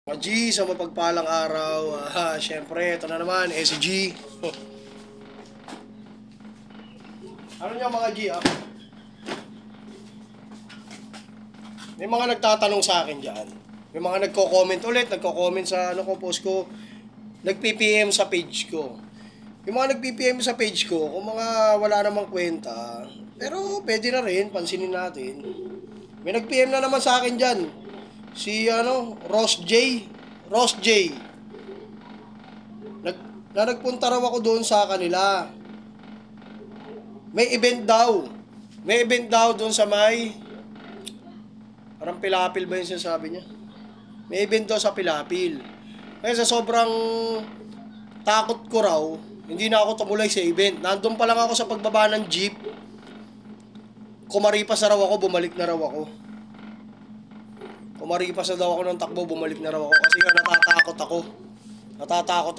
Mga G, sa mapagpalang araw, syempre, ito na naman, SG. Ano niya mga G, May mga nagtatanong sa akin dyan. May mga nagko-comment ulit, nagko-comment sa post ko, nag-PPM sa page ko. Yung mga nag-PPM sa page ko, kung mga wala namang kwenta, pero pwede na rin, pansinin natin. May nag-PM na naman sa akin dyan. Si Ross J. Ross J. Nag, nagpunta raw ako doon sa kanila. May event daw. May event daw doon sa may... Parang Pilapil ba yung sinasabi niya? May event daw sa Pilapil. Kaya sa sobrang takot ko raw, hindi na ako tumuloy sa event. Nandun pa lang ako sa pagbaba ng jeep. Kumaripas na raw ako, bumalik na raw ako. Kumaripas na daw ako ng takbo, bumalik na raw ako. Kasi nga natatakot ako. Natatakot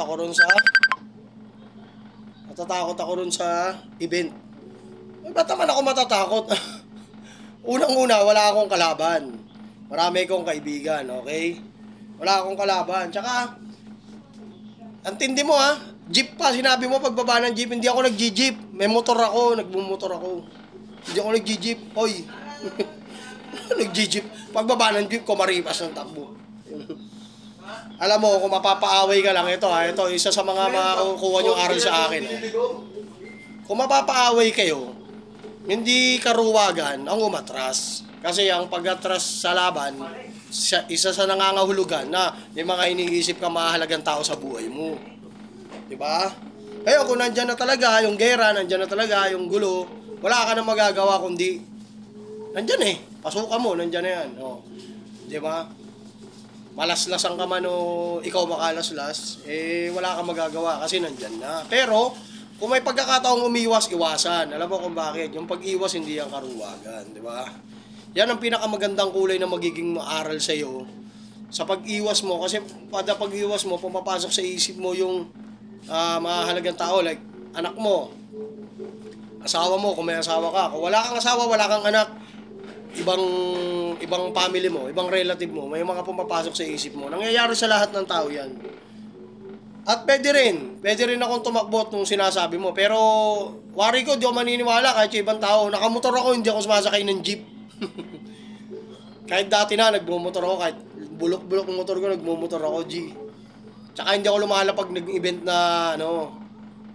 ako ron sa event. Eh, ba't naman ako matatakot? Unang-una, wala akong kalaban. Marami akong kaibigan, okay? Wala akong kalaban. Tsaka, antindi mo jeep pa, sinabi mo pagbaba ng jeep, hindi ako nag-jeep. May motor ako, nagmumotor ako. Hindi ako nag-jeep. Hoy! Nag-jeep. Pagbaba ng jeep, kumaripas ng takbo. Alam mo, kung mapapaaway ka lang, ito, isa sa mga makukuha nyo aral sa akin. Kung mapapaaway kayo, hindi karuwagan ang umatras. Kasi ang pag-atras sa laban, isa sa nangangahulugan na may mga iniisip ka mahalagang tao sa buhay mo. Diba? Kaya kung nandyan na talaga yung gera, nandyan na talaga yung gulo, wala ka na magagawa kundi nandyan pasukan mo, nandyan na yan. Diba? Malaslasan ka man o ikaw makalaslas, wala kang magagawa kasi nandyan na. Pero, kung may pagkakataong umiwas, iwasan. Alam mo kung bakit? Yung pag-iwas, hindi ang karuwagan. Di ba? Yan ang pinakamagandang kulay na magiging maaral sa'yo. Sa pag-iwas mo, kasi pada pag-iwas mo, pumapasok sa isip mo yung mahalagang tao, like anak mo, asawa mo, kung may asawa ka. Kung wala kang asawa, wala kang anak, ibang family mo, ibang relative mo, may mga pumapasok sa isip mo. Nangyayari sa lahat ng tao yan. At pwede rin akong tumakbot nung sinasabi mo. Pero, wari ko, di ako maniniwala kahit yung ibang tao. Nakamotor ako, hindi ako sumasakay ng jeep. Kahit dati na, nagmumotor ako, kahit bulok-bulok ng motor ko, nagmumotor ako, G. Tsaka hindi ako lumalapag nag-event na,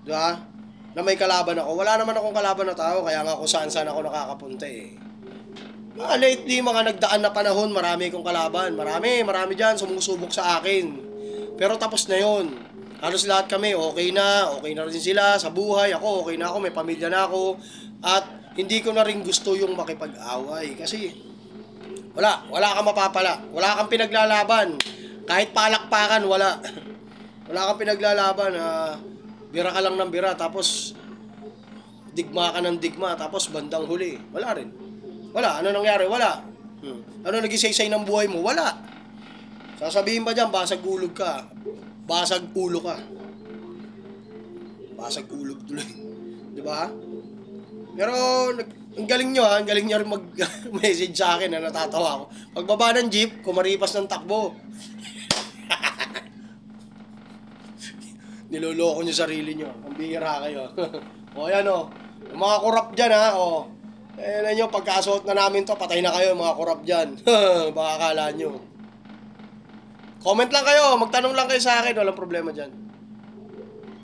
di ba? Na may kalaban ako. Wala naman akong kalaban na tao, kaya nga kung saan-saan ako nakakapunta lately, mga nagdaan na panahon, marami akong kalaban. Marami dyan, sumusubok sa akin. Pero tapos na yon. Halos lahat kami, okay na rin sila sa buhay. Ako, okay na ako, may pamilya na ako. At hindi ko na rin gusto yung makipag-away. Kasi, wala kang mapapala. Wala kang pinaglalaban. Kahit palakpakan, wala. Wala kang pinaglalaban. Bira ka lang ng bira, tapos digma ka ng digma, tapos bandang huli. Wala rin. Wala. Ano nangyari? Wala. Ano nag-isaysay ng buhay mo? Wala. Sasabihin ba dyan, basag ulog ka? Basag ulo ka. Basag ulog tuloy. Di ba? Pero, ang galing nyo ang galing nyo rin mag-message sa akin na natatawa ako. Pagbaba ng jeep, kumaripas ng takbo. Niloloko nyo sarili nyo. Ang bihira kayo. Yan yung mga korap dyan nyo, pagkasuot na namin to, patay na kayo mga korap dyan. Baka akala nyo. Comment lang kayo, magtanong lang kayo sa akin, walang problema dyan.